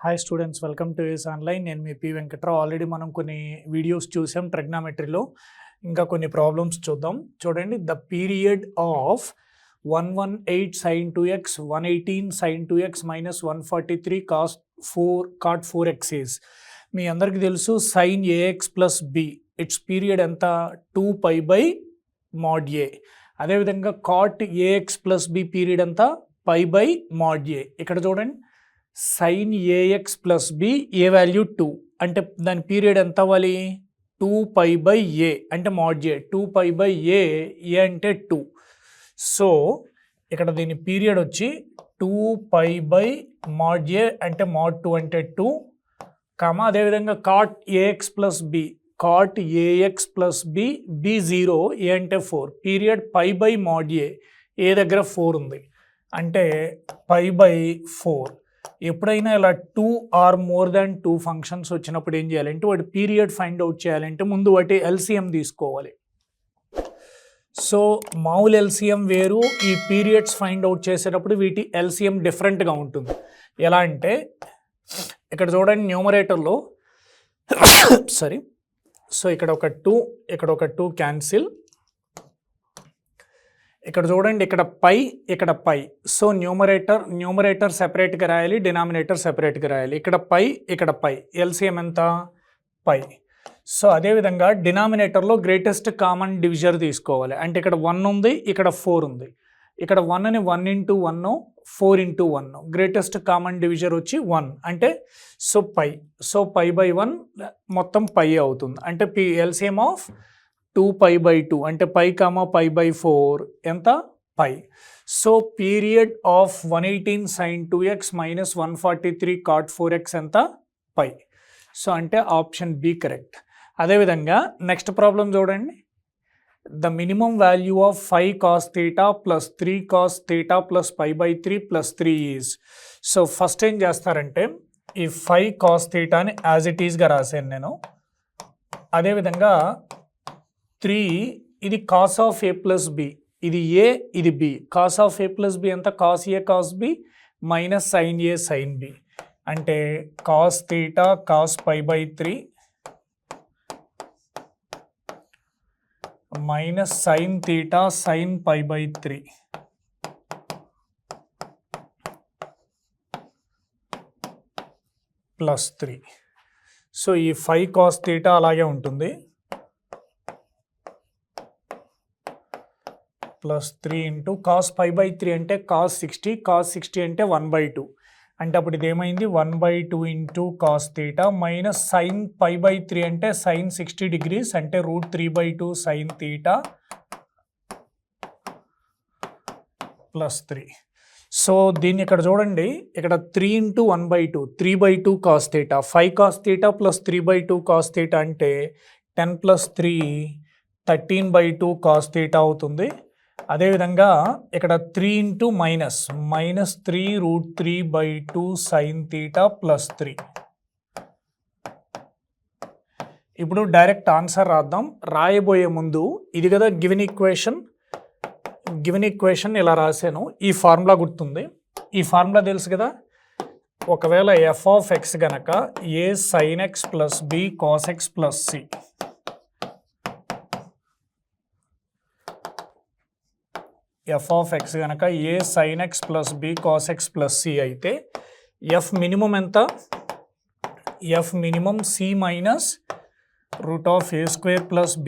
Hi students, welcome to S online. నేను మీ P Venkatrao. Already మనం కొన్ని వీడియోస్ చూసాం ట్రిగ్నామెట్రీలో. ఇంకా కొన్ని ప్రాబ్లమ్స్ చూద్దాం. చూడండి, the period of 118 sin 2x 118 sin 2x minus 143 cot 4x is. మీ అందరికీ తెలుసు sin ax plus b it's period ఎంత 2π/mod a. అదేవిధంగా cot ax plus b period ఎంత π/mod a. ఇక్కడ చూడండి, sin ax plus b a value 2 అంటే దాని period ఎంత అవ్వాలి 2π/a అంటే mod a. 2π/a అంటే 2. సో ఇక్కడ దీని పీరియడ్ వచ్చి 2π/mod a అంటే mod 2 అంటే 2 కామా అదేవిధంగా cot ax plus b cot ax plus b b 0 a అంటే 4 పీరియడ్ π/mod a ఏ దగ్గర 4 ఉంది అంటే π/4. ఎప్పుడైనా ఇలా 2 ఆర్ మోర్ దాన్ 2 ఫంక్షన్స్ వచ్చినప్పుడు ఏం చేయాలంటే వాటి పీరియడ్ ఫైండ్ అవుట్ చేయాలంటే ముందు వాటి ఎల్సిఎం తీసుకోవాలి. సో మామూలు ఎల్సిఎం వేరు, ఈ పీరియడ్స్ ఫైండ్ అవుట్ చేసేటప్పుడు వీటి ఎల్సిఎం డిఫరెంట్గా ఉంటుంది. ఎలా అంటే ఇక్కడ చూడండి, న్యూమరేటర్లో సారీ, సో ఇక్కడ ఒక 2 క్యాన్సిల్. ఇక్కడ చూడండి, ఇక్కడ పై సో న్యూమరేటర్ సెపరేట్గా రాయాలి, డినామినేటర్ సెపరేట్గా రాయాలి. ఇక్కడ పై ఎల్సిఎం ఎంత పై. సో అదేవిధంగా డినామినేటర్లో గ్రేటెస్ట్ కామన్ డివిజర్ తీసుకోవాలి. అంటే ఇక్కడ 1 ఉంది, ఇక్కడ 4 ఉంది. ఇక్కడ 1ని 1 × 1 4 × 1 గ్రేటెస్ట్ కామన్ డివిజర్ వచ్చి 1 అంటే సో పై. సో π/1 మొత్తం పై అవుతుంది. అంటే ఎల్సిఎం ఆఫ్ 2π/2 అంటే π, π/4 ఎంత pi. So period of 118 sin 2x minus 143 cot 4x ఎంత పై. సో అంటే ఆప్షన్ బి కరెక్ట్. అదేవిధంగా నెక్స్ట్ ప్రాబ్లం చూడండి, the minimum value of 5 cos θ plus 3 cos θ plus π/3 plus 3 is. So first ఏం చేస్తారంటే ఈ 5 cos θని యాజ్ ఇట్ ఈస్గా రాశాను నేను. అదేవిధంగా 3 ఇది cos of a plus b, ఇది ఏ ఇది b. Cos of a plus b ఎంత cos a cos b minus sine a sine b అంటే cos theta cos π/3 minus sine theta sine π/3 plus 3. So ఈ 5 cos θ అలాగే ఉంటుంది plus 3 into cos π/3 అంటే cos 60, cos 60 అంటే 1/2 అంటే అప్పుడు ఇదేమైంది 1/2 ఇంటూ కాస్ θ మైనస్ సైన్ π/3 అంటే సైన్ 60 degrees అంటే √3/2 సైన్ θ ప్లస్ 3. సో దీన్ని ఇక్కడ చూడండి, ఇక్కడ 3 × 1/2 3/2 కాస్ θ 5 cos θ ప్లస్ 3/2 కాస్ θ అంటే 10 ప్లస్ 3 13/2 కాస్ θ అవుతుంది. అదేవిధంగా ఇక్కడ 3 ఇంటూ మైనస్ 3 √3/2 సైన్ θ ప్లస్ 3. ఇప్పుడు డైరెక్ట్ ఆన్సర్ రాద్దాం. రాయబోయే ముందు ఇది కదా గివెన్ ఈక్వేషన్ ఇలా రాశాను. ఈ ఫార్ములా గుర్తుంది, ఈ ఫార్ములా తెలుసు కదా. ఒకవేళ ఎఫ్ ఆఫ్ ఎక్స్ గనక a sine x plus b cos x plus c, f of x కనుక a sine x plus b cos x plus c అయితే ఎఫ్ మినిమం ఎంత f minimum c minus √a² plus b²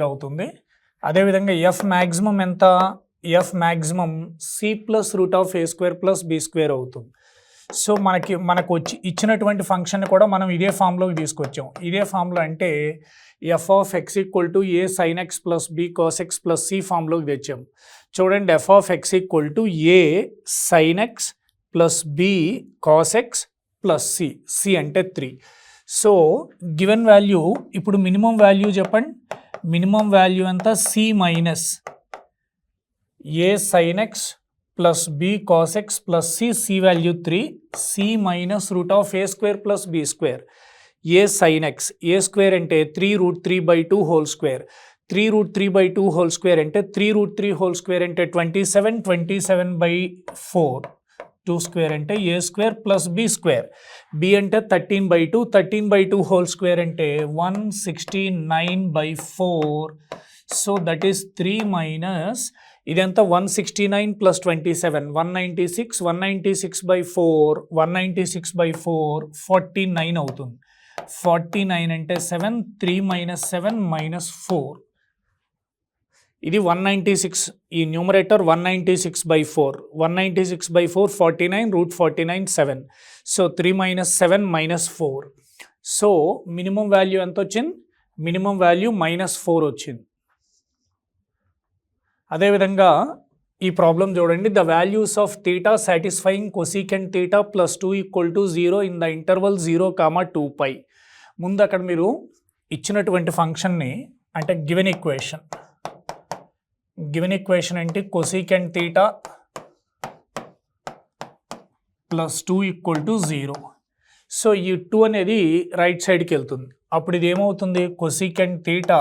అవుతుంది. అదేవిధంగా f maximum ఎంత f maximum c plus √a² plus b² అవుతుంది. So మనకు ఇచ్చినటువంటి function కూడా మనం ఇదే ఫామ్లోకి తీసుకొచ్చాం. ఇదే ఫామ్లో అంటే f of x equal to a sine x plus b cos x plus c ఫామ్లోకి తెచ్చాము. చూడండి, f of x equal to a sine x plus b cos x plus c, c అంటే 3. సో గివెన్ వాల్యూ ఇప్పుడు minimum value చెప్పండి. Minimum value ఎంత c minus a sine x plus b cos x plus c, c value 3, c minus √a² plus b². A sine X a² అంటే 3 √3/2 whole square, 3 √3/2 whole square అంటే 3 √3 whole square అంటే 27, 27/4 2 square అంటే a square plus b square. B అంటే 13/2, 13/2 whole square అంటే 169/4. So that is 3 minus ఇదంతా 169 plus 27 196, 196/4 196/4 49 అవుతుంది. 49 అంటే 7, 3 minus 7 minus 4. ఇది 196, ఈ numerator 196/4 196/4 49 √49 7. So 3 minus 7 minus 4. So minimum value ఎంత వచ్చింది? మినిమం వాల్యూ -4 వచ్చింది. అదేవిధంగా ఈ ప్రాబ్లం చూడండి. The values of theta satisfying cosecant theta plus 2 = 0 in the interval 0, 2π. ముందు అక్కడ మీరు ఇచ్చినటువంటి ఫంక్షన్ని అంటే గివెన్ ఈక్వేషన్ అంటే కొసీకెంట్ థీటా ప్లస్ 2 = 0. సో ఈ 2 అనేది రైట్ సైడ్కి వెళ్తుంది. అప్పుడు ఇది ఏమవుతుంది? Cosecant theta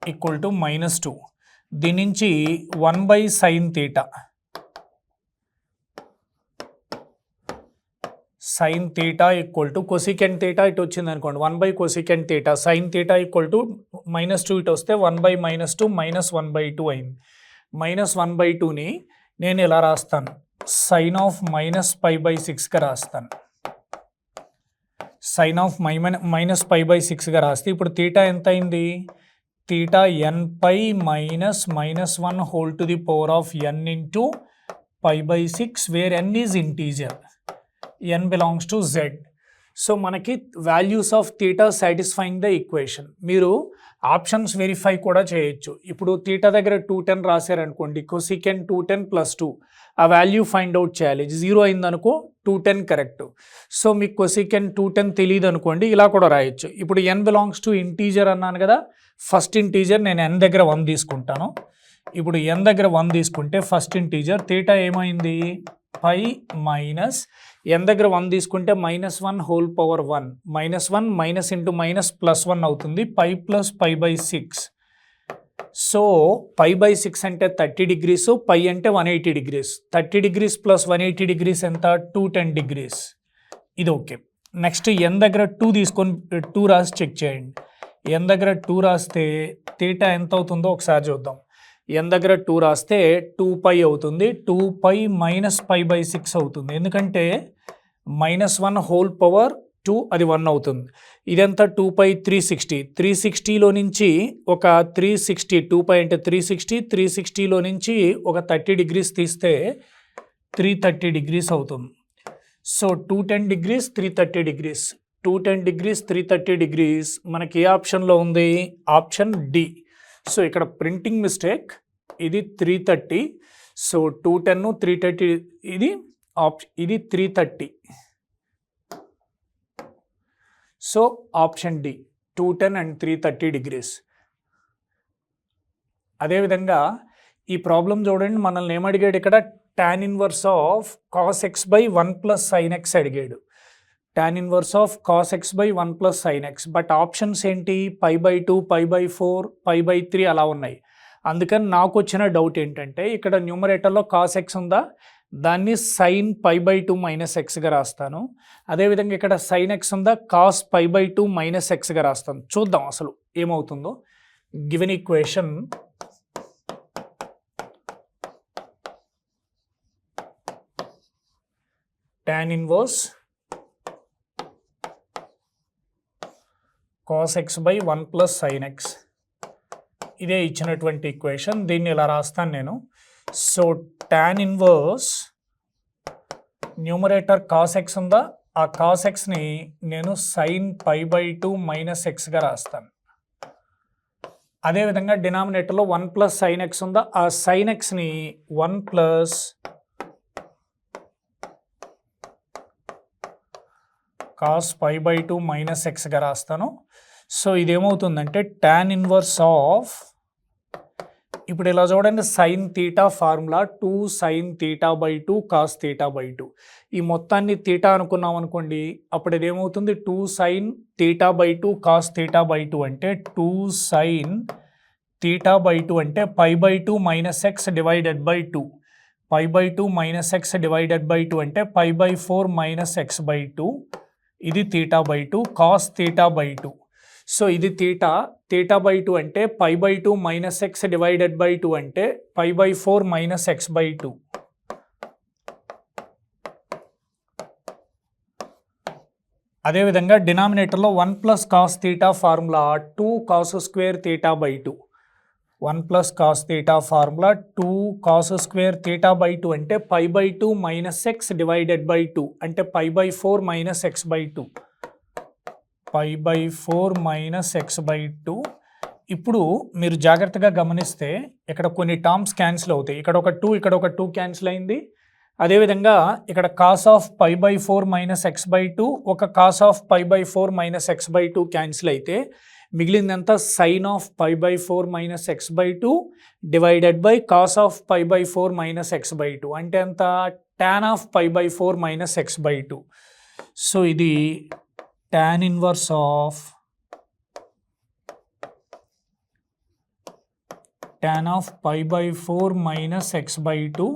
= -2. దీని నుంచి 1/sin theta sin theta = cosecant theta ఇటు వచ్చింది అనుకోండి 1/కొసీకెంట్ థీటా sin theta = -2 ఇటు వస్తే 1/-2 -1/2 అయింది. -1/2ని నేను ఇలా రాస్తాను, sin of -π/6గా రాస్తాను. sin of -π/6గా రాస్తే ఇప్పుడు థీటా ఎంత అయింది? Theta nπ -1 whole to the power of n into π/6 where n is integer, n belongs to z. So మనకి values of theta satisfying the equation. మీరు ఆప్షన్స్ వెరిఫై కూడా చేయొచ్చు. ఇప్పుడు థీటా దగ్గర 210 రాశారనుకోండి, కొసీకెంట్ 210 + 2 ఆ వాల్యూ ఫైండ్ అవుట్ చేయాలి. 0 అయిందనుకో 210 correct. So మీకు కొసీకెంట్ 210 తెలియదు అనుకోండి, ఇలా కూడా రాయొచ్చు. ఇప్పుడు n బిలాంగ్స్ టు ఇంటీజర్ అన్నాను కదా, ఫస్ట్ ఇంటీజర్ నేను n దగ్గర 1 తీసుకుంటాను. ఇప్పుడు n దగ్గర 1 తీసుకుంటే ఫస్ట్ ఇంటీజర్ థీటా ఏమైంది? π మైనస్ n దగ్గర 1 తీసుకుంటే -1 whole power 1 -1 minus into minus +1 అవుతుంది, π + π/6. సో π/6 అంటే 30 degrees, π అంటే 180 degrees. 30 degrees + 180 degrees ఎంత? 210 degrees. ఇది ఓకే. నెక్స్ట్ n దగ్గర 2 తీసుకొని 2 రాసి చెక్ చేయండి. n దగ్గర 2 రాస్తే థీటా ఎంత అవుతుందో ఒకసారి చూద్దాం. n దగ్గర 2 రాస్తే 2π అవుతుంది. 2π - π/6 అవుతుంది. ఎందుకంటే -1 హోల్ పవర్ 2 అది 1 అవుతుంది. ఇదంతా 2π 360. 360లో నుంచి ఒక 360, 2π అంటే 360, 360లో నుంచి ఒక 30 degrees తీస్తే 330 degrees అవుతుంది. So 210 degrees, 330 degrees. 210 degrees, 330 degrees మనకి ఏ ఆప్షన్లో ఉంది? Option D. సో ఇక్కడ ప్రింటింగ్ మిస్టేక్, ఇది 330. సో 210, 330 ఇది 330. So option D 210 and 330 degrees. అదేవిధంగా ఈ ప్రాబ్లం చూడండి, మనల్ని ఏమడిగాడు ఇక్కడ? tan inverse of cos x/1 + sin x అడిగాడు. tan inverse of cos x/1 + sin x. But options ఏంటి? π/2, π/4, π/3 అలా ఉన్నాయి. అందుకని నాకు వచ్చిన డౌట్ ఏంటంటే ఇక్కడ న్యూమరేటర్లో cos x ఉందా, దాన్ని sin π/2 - xగా రాస్తాను. అదేవిధంగా ఇక్కడ sin x ఉందా, cos π/2 - xగా రాస్తాను. చూద్దాం అసలు ఏమవుతుందో. Given equation tan inverse cos x/1 + sin x. ఇదే ఇచ్చినటువంటి ఈక్వేషన్. దీన్ని ఇలా రాస్తాను నేను. So tan inverse numerator cos x ఉందా, ఆ cos xని నేను sin π/2 - xగా రాస్తాను. అదేవిధంగా డినామినేటర్లో 1 + sin x ఉందా, ఆ sin xని 1 + cos π/2 - xగా రాస్తాను. సో ఇదేమవుతుందంటే tan ఇన్వర్స్ ఆఫ్, ఇప్పుడు ఇలా చూడండి, sin θ ఫార్ములా 2 sin θ/2 cos θ/2. ఈ మొత్తాన్ని θ అనుకున్నాం అనుకోండి, అప్పుడు ఇదేమవుతుంది? 2 sin θ/2 cos θ/2 అంటే 2 sin θ/2 అంటే π/2 - x / 2. π/2 - x / 2 అంటే π/4 - x/2 ఇది θ/2 cos θ/2. సో ఇది θ/2 అంటే π/2 - x / 2 అంటే π/4 - x/2. అదేవిధంగా డినామినేటర్లో 1 + cos θ formula 2 cos square θ/2. 1 + cos θ formula 2 cos square θ/2 అంటే π/2 - x / 2 అంటే π/4 - x/2. π/4 - x/2. ఇప్పుడు మీరు జాగ్రత్తగా గమనిస్తే ఇక్కడ కొన్ని టర్మ్స్ క్యాన్సిల్ అవుతాయి. ఇక్కడ ఒక 2 ఇక్కడ ఒక 2 క్యాన్సిల్ అయింది. అదేవిధంగా ఇక్కడ cos ఆఫ్ π/4 - x/2 ఒక cos ఆఫ్ π/4 - x/2 క్యాన్సిల్ అయితే మిగిలిందంతా sin of π/4 - x/2 divided by cos of π/4 - x/2 అంటే ఎంత tan ఆఫ్ π/4 - x/2. సో ఇది tan ఇన్వర్స్ ఆఫ్ π/4 - x/2.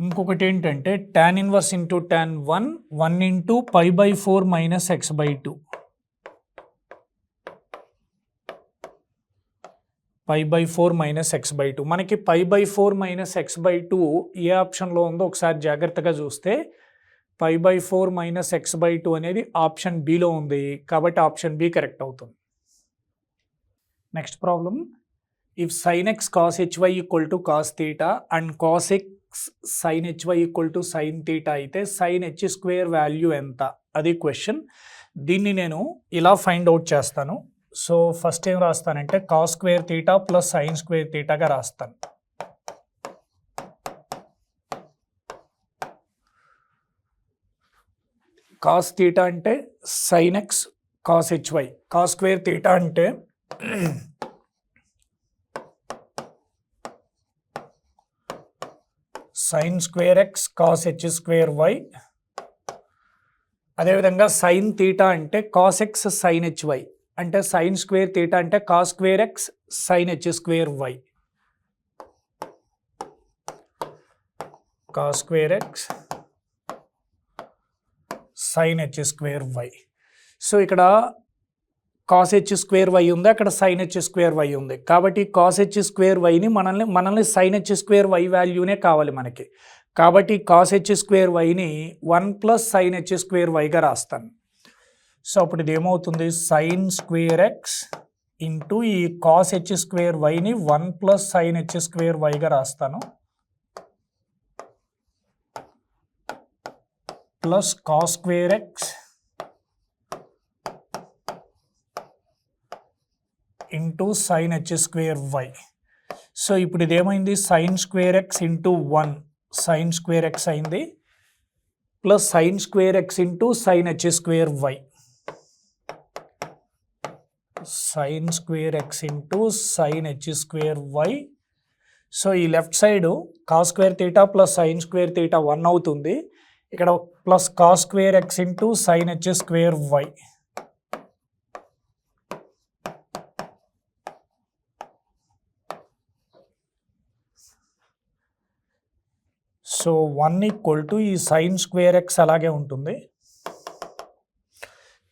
ఇంకొకటి ఏంటంటే tan inverse into tan 1 into π/4 - x/2. π/4 - x/2 మనకి π/4 - x/2 ఏ ఆప్షన్లో ఉందో ఒకసారి జాగ్రత్తగా చూస్తే π/4 - x/2 అనేది ఆప్షన్ బిలో ఉంది కాబట్టి ఆప్షన్ బి కరెక్ట్ అవుతుంది. Next problem, if sin x cos hy = cos θ and cos x sin hy = sin θ అయితే sin h² వాల్యూ ఎంత అది క్వశ్చన్. దీన్ని నేను ఇలా ఫైండ్ అవుట్ చేస్తాను. సో ఫస్ట్ ఏం రాస్తానంటే cos² θ ప్లస్ sin² θగా రాస్తాను. cos θ అంటే sin x cos hy, cos² θ అంటే sin² x cos h²y. అదేవిధంగా sin θ అంటే cos x sin hy అంటే sin² θ అంటే cos² x sin h²y. cos² x sin h²y. So ఇక్కడ cos h²y ఉంది, అక్కడ sin h²y ఉంది కాబట్టి cos h²yని మనల్ని sin h²y వాల్యూనే కావాలి మనకి. కాబట్టి cos h²yని 1 + sin h²yగా రాస్తాను. సో అప్పుడు ఇది ఏమవుతుంది sin² x ఇంటూ ఈ cos h²yని 1 + sin h²yగా రాస్తాను plus cos² x into sin h²y. So ఇప్పుడు ఇదేమైంది sin² x into 1 sin² x అయింది plus sin² x into sin h²y. sin² x into sin h²y. So ఈ left side cos² θ plus sin² θ 1 అవుతుంది. ఇక్కడ plus cos² x into sin h²y. So 1 = ఈ sin² x అలాగే ఉంటుంది.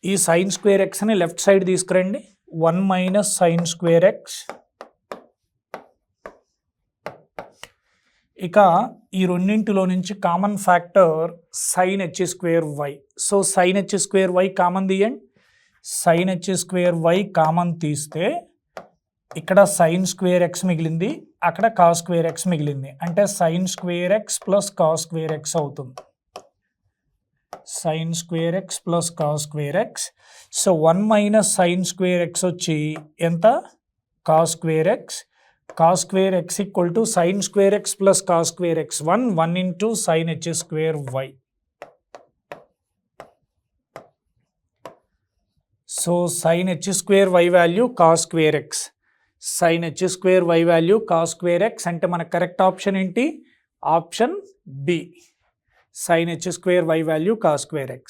ఈ sin² xని left side తీసుకురండి. 1 - sin² x. ఇక ఈ రెండింటిలో నుంచి common factor sin h²y. So sin h²y common తీయండి. sin h²y కామన్ తీస్తే ఇక్కడ sin² x మిగిలింది, అక్కడ cos² x మిగిలింది అంటే sin² x plus cos² x అవుతుంది. sin² x plus cos² x. So 1 - sin² x వచ్చి ఎంత cos² x. cos² x = sin² x plus cos² x 1 into sin h²y. So sin h²y value cos² x. sin h²y value cos² x అంటే మన correct option ఏంటి option B sin h²y value cos² x.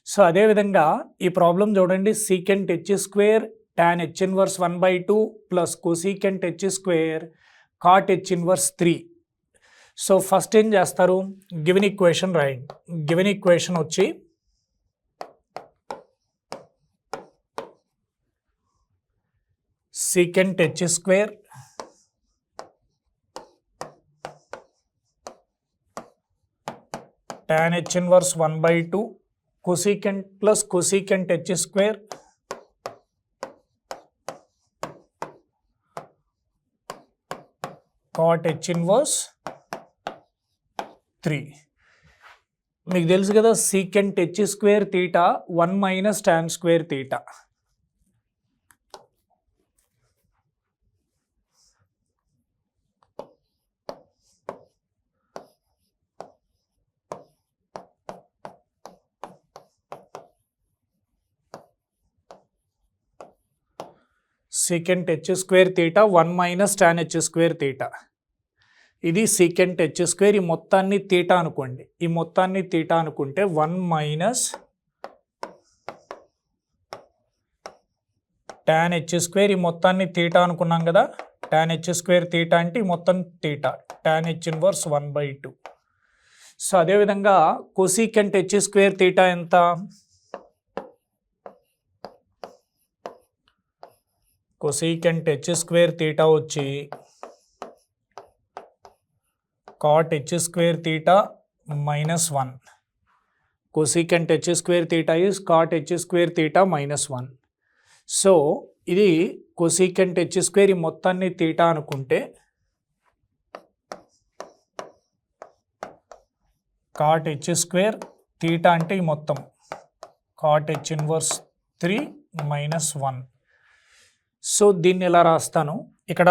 So అదేవిధంగా ఈ problem చూడండి secant h² tan h inverse 1/2 plus cosecant h² cot h inverse 3. So first ఏం చేస్తారు, given equation రాయండి. Given equation వచ్చి secant H square tan h inverse 1/2 cosecant plus cosecant h square cot h inverse 3. మీకు తెలుసు కదా secant h square theta 1 minus tan square theta. Secant H square theta 1 minus tan h square theta. ఇది secant H square. ఈ మొత్తాన్ని theta అనుకోండి. ఈ మొత్తాన్ని theta అనుకుంటే 1 మైనస్ tan h స్క్వేర్. ఈ మొత్తాన్ని తీటా అనుకున్నాం కదా, tan h స్క్వేర్ తీటా అంటే ఈ మొత్తం theta, tan h inverse 1/2. So అదేవిధంగా కొసీకెంట్ హెచ్ స్క్వేర్ తీటా ఎంత, కొసీకెంట్ హెచ్ స్క్వేర్ తీటా వచ్చి cot H square theta -1. Cosecant H square theta is cot H square theta -1. So ఇది cosecant H square. ఈ మొత్తాన్ని theta అనుకుంటే cot H square theta అంటే ఈ మొత్తం కాట్ హెచ్ ఇన్వర్స్ 3 -1. సో దీన్ని ఎలా రాస్తాను, ఇక్కడ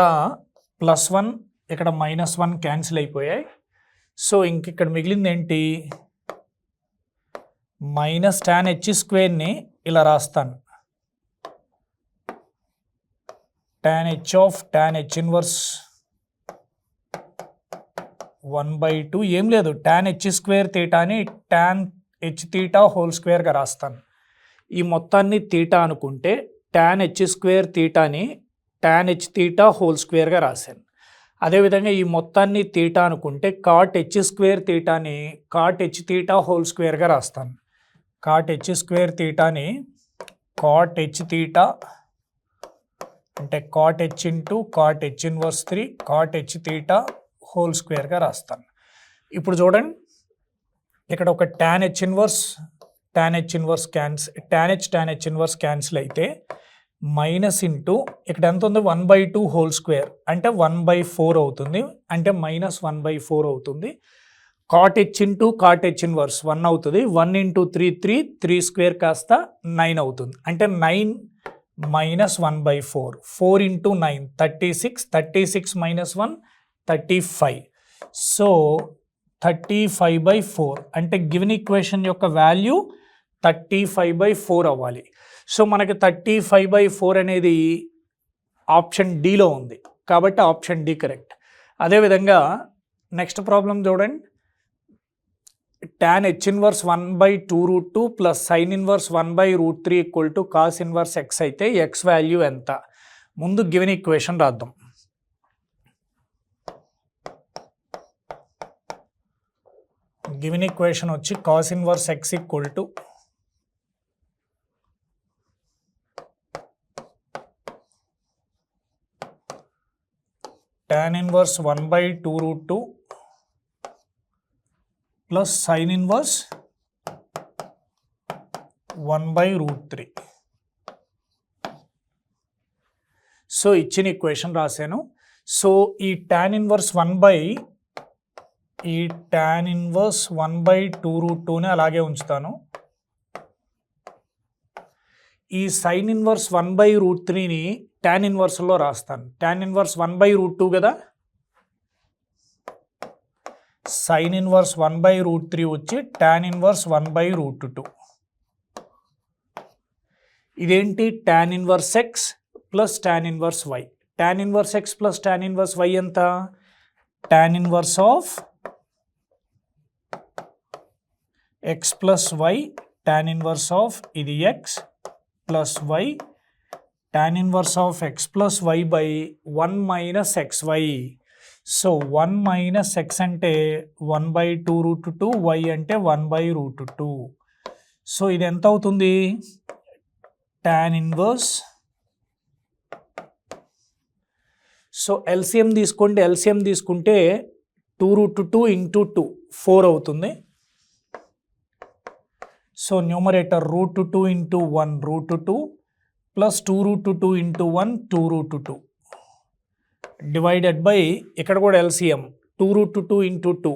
+1 ఇక్కడ -1 క్యాన్సిల్ అయిపోయాయి. సో ఇంక ఇక్కడ మిగిలింది ఏంటి, మైనస్ tan h స్క్వేర్ని ఇలా రాస్తాను. tan h ఇన్వర్స్ 1/2 ఏం లేదు, tan h స్క్వేర్ తీటాని tan h తీటా హోల్ స్క్వేర్గా రాస్తాను. ఈ మొత్తాన్ని తీటా అనుకుంటే tan h స్క్వేర్ తీటాని tan h తీటా హోల్ స్క్వేర్గా రాశాను. అదేవిధంగా ఈ మొత్తాన్ని తీటా అనుకుంటే కాట్ h స్క్వేర్ తీటాని కాట్ h తీటా హోల్ స్క్వేర్గా రాస్తాను. కాట్ h స్క్వేర్ తీటాని కాట్ h తీటా అంటే cot h into cot h inverse 3 cot h theta whole స్క్వేర్గా రాస్తాను. ఇప్పుడు చూడండి, ఇక్కడ ఒక tan h ఇన్వర్స్ క్యాన్సిల్ అయితే మైనస్ ఇంటూ ఇక్కడ ఎంత ఉంది 1/2 హోల్ స్క్వేర్ అంటే 1/4 అవుతుంది, అంటే -1/4 అవుతుంది. Cot h into cot h inverse 1 అవుతుంది. 1 ఇంటూ 3 స్క్వేర్ కాస్త 9 అవుతుంది, అంటే 9 -1/4. 4 ఇంటూ 9 36 -1 35. సో 35/4 అంటే గివెన్ ఈక్వేషన్ యొక్క వాల్యూ 35/4 అవ్వాలి. సో మనకి 35/4 అనేది ఆప్షన్ డిలో ఉంది, కాబట్టి ఆప్షన్ డి కరెక్ట్. అదేవిధంగా నెక్స్ట్ ప్రాబ్లం చూడండి, tan h inverse 1/2√2 plus sin inverse 1/√3 equal to cos inverse x అయితే x వాల్యూ ఎంత. ముందు గివెన్ ఈక్వేషన్ రాద్దాం. గివెన్ ఈక్వేషన్ వచ్చి cos inverse x equal to tan inverse 1/2√2 plus sin inverse 1/√3. So ఇచ్చిన equation రాశాను. So ఈ tan inverse 1/2√2ని అలాగే ఉంచుతాను. ఈ sin ఇన్వర్స్ 1/√3ని tan ఇన్వర్స్లో రాస్తాను. tan ఇన్వర్స్ 1/√2 కదా, sin ఇన్వర్స్ 1/√3 వచ్చి tan ఇన్వర్స్ 1/√2. ఇదేంటి, tan inverse x plus tan inverse y. tan inverse x plus tan inverse y ఎంత, tan inverse of x plus y, tan inverse of ఇది x plus y, tan inverse of x plus y by 1 minus xy. So 1 minus X అంటే 1/2√2, why అంటే 1/√2. So ఇది ఎంత అవుతుంది? tan inverse. So LCM తీసుకోండి. LCM తీసుకుంటే 2√2 into 2 4 అవుతుంది. So numerator √2 into 1 √2 plus 2√2 into 1 2√2 divided by ఇక్కడ కూడా ఎల్సిఎం 2√2 ఇంటూ 2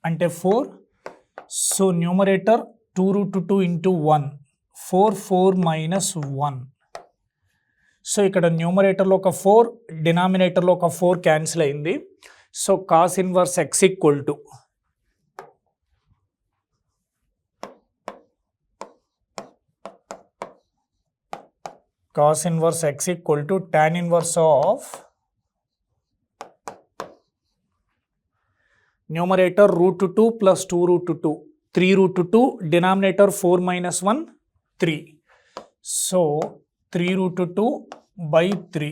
అంటే 4. So numerator 2√2 into 1 4 minus 1. So ఇక్కడ న్యూమరేటర్లో ఒక 4, డినామినేటర్లో ఒక 4 క్యాన్సిల్ అయింది. So cos inverse X equal to tan inverse of numerator √2 plus 2√2 3√2 denominator 4 minus 1 3. So 3√2/3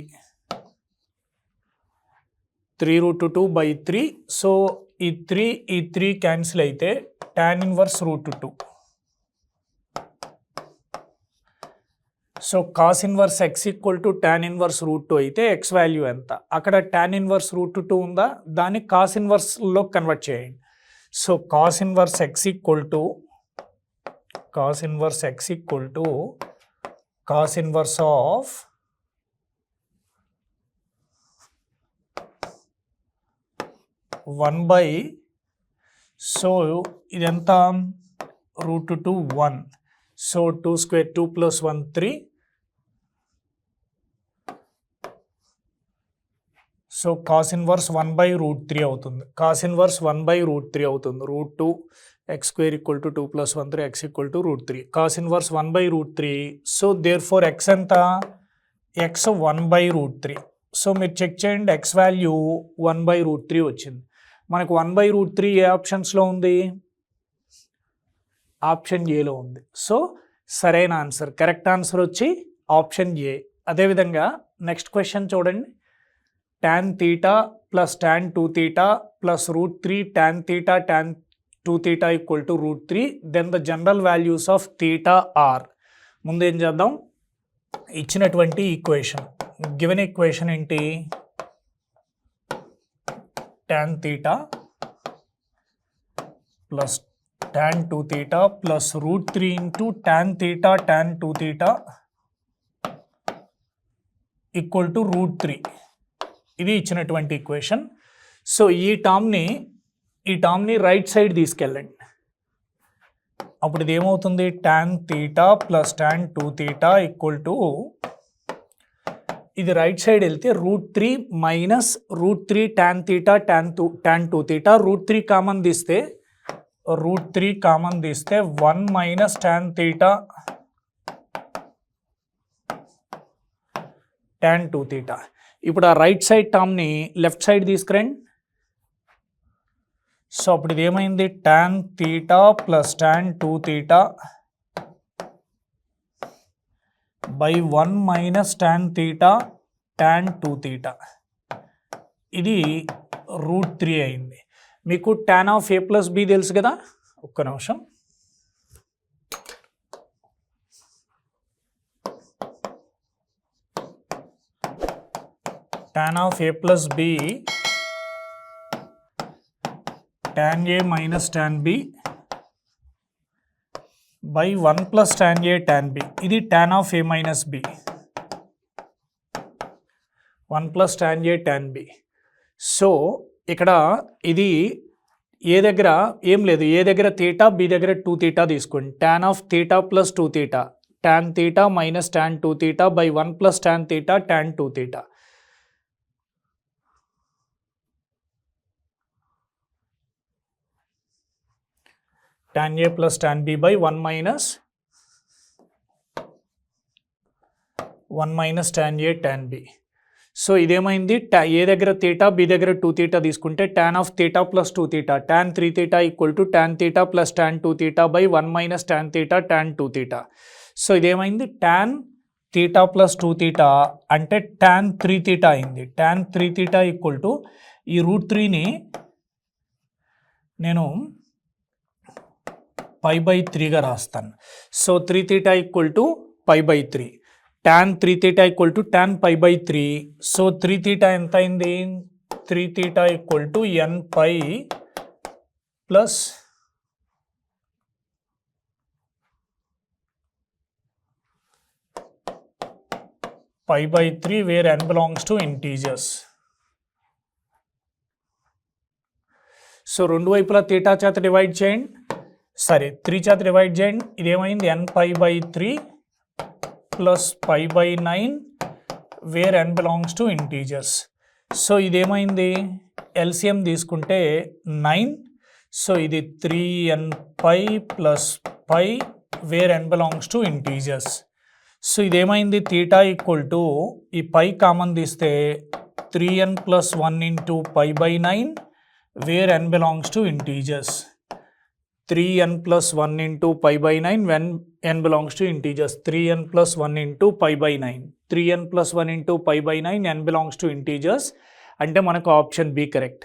3√2/3. So ఈ 3 క్యాన్సిల్ అయితే tan inverse √2. So cos inverse X equal to tan inverse √2 అయితే X value ఎంత? అక్కడ tan ఇన్వర్స్ √2 ఉందా, దాన్ని cos ఇన్వర్స్లో convert చేయండి. So cos inverse X equal to cos inverse of one by, so ఇదెంత? √2 1. So 2 square 2 plus 1 3. So cos inverse 1/√3 అవుతుంది. Cos inverse 1/√3 అవుతుంది. √2 X square equal to 2 plus 1 3 X equal to √3. Cos inverse 1/√3. So therefore X ఎంత? X 1/√3. So మీరు check చేయండి, X value 1/√3 వచ్చింది. మనకు 1/√3 ఏ ఆప్షన్స్లో ఉంది? ఆప్షన్ ఏలో ఉంది. సో సరైన ఆన్సర్, కరెక్ట్ ఆన్సర్ వచ్చి ఆప్షన్ ఏ. అదేవిధంగా నెక్స్ట్ క్వశ్చన్ చూడండి. tan theta plus tan 2 theta plus √3 tan theta tan 2 theta equal to √3. Then the general values of theta are. ముందు ఏం చేద్దాం? ఇచ్చినటువంటి ఈక్వేషన్, గివెన్ ఈక్వేషన్ ఏంటి? tan theta plus tan 2 theta plus √3 into tan theta tan 2 theta equal to √3. ఇది ఇచ్చినటువంటి equation. So ఈ టర్మ్ని right side తీసుకెళ్ళండి. అప్పుడు ఇది ఏమవుతుంది? tan theta plus tan 2 theta equal to, ఇది రైట్ సైడ్ వెళ్తే √3 minus √3 tan theta tan 2 theta. √3 common తీస్తే 1 minus tan theta tan 2 theta. ఇప్పుడు ఆ రైట్ సైడ్ టర్మ్ని లెఫ్ట్ సైడ్ తీసుకురండి. సో అప్పుడు ఇది ఏమైంది? tan theta plus tan 2 theta by 1 minus tan theta tan 2 theta. ఇది √3 అయింది. మీకు tan of a plus b తెలుసు కదా, ఒక్క నిమిషం. tan of a plus b tan a minus tan b by 1 plus tan a tan b. ఇది tan of a minus b, 1 plus tan a tan b. So ఇక్కడ ఇది ఏ దగ్గర ఏం లేదు, ఏ దగ్గర theta, b దగ్గర 2 theta తీసుకోండి. tan of theta plus 2 theta tan theta minus tan 2 theta by 1 plus tan theta tan 2 theta. tan a plus tan b by 1 minus tan a tan b. So ఇదేమైంది? ఏ దగ్గర theta, b దగ్గర 2 theta తీసుకుంటే tan of theta plus 2 theta tan 3 theta equal to tan theta plus tan 2 theta by 1 minus tan theta tan 2 theta. So ఇదేమైంది? tan theta plus 2 theta అంటే tan 3 theta అయింది. tan 3 theta equal to ఈ √3ని నేను π/3గా రాస్తాను. So 3θ = π/3, tan 3θ = tan π/3. So 3θ ఎంత అయింది? 3θ = nπ plus π/3 where n belongs to integers. So రెండు వైపులా తీటా చేత డివైడ్ చేయండి, 3 చేత డివైడ్ చేయండి. ఇదేమైంది? nπ/3 plus π/9 where n belongs to integers. So ఇదేమైంది? ఎల్సిఎం తీసుకుంటే 9. సో ఇది 3nπ plus π where n belongs to integers. So ఇదేమైంది? తీటా = ఈ పై కామన్ తీస్తే 3n + 1 × π/9 where n belongs to integers. 3n + 1 × π/9 when n belongs to integers. 3n + 1 × π/9. 3n + 1 × π/9 n belongs to integers. అంటే మనకు option B correct.